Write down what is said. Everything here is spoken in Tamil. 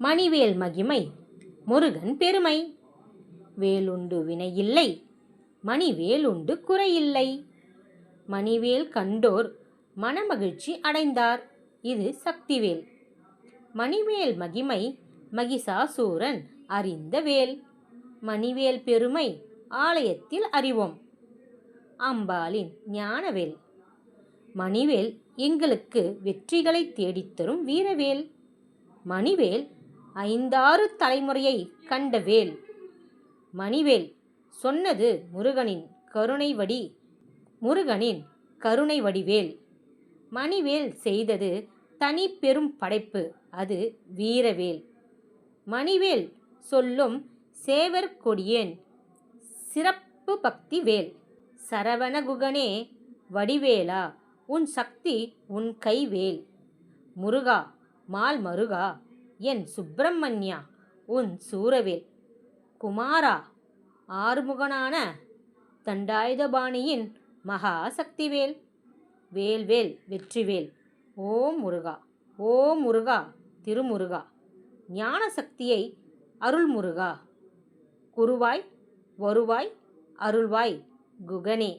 மணிவேல் மகிமை முருகன் பெருமை. வேலுண்டு வினையில்லை, மணிவேலுண்டு குறையில்லை. மணிவேல் கண்டோர் மனமகிழ்ச்சி அடைந்தார், இது சக்திவேல். மணிவேல் மகிமை மகிஷாசூரன் அறிந்த வேல். மணிவேல் பெருமை ஆலயத்தில் அறிவோம், அம்பாளின் ஞானவேல். மணிவேல் எங்களுக்கு வெற்றிகளை தேடித்தரும் வீரவேல். மணிவேல் 5-6 தலைமுறையை கண்ட வேல். மணிவேல் சொன்னது முருகனின் கருணை வடிவேல். மணிவேல் செய்தது தனி பெரும் படைப்பு, அது வீரவேல். மணிவேல் சொல்லும் சேவர் கொடியேன் சிறப்பு பக்தி வேல். சரவணகுகனே வடிவேலா, உன் சக்தி உன் கைவேல். முருகா மால் மருகா என் சுப்பிரமணியா, உன் சூரவேல். குமாரா ஆறுமுகனான தண்டாயுதபாணியின் மகா சக்திவேல். வேல்வேல் வெற்றிவேல். ஓம் முருகா, ஓம் முருகா திருமுருகா. ஞான சக்தியை அருள்முருகா. குருவாய் வருவாய் அருள்வாய் குகனே.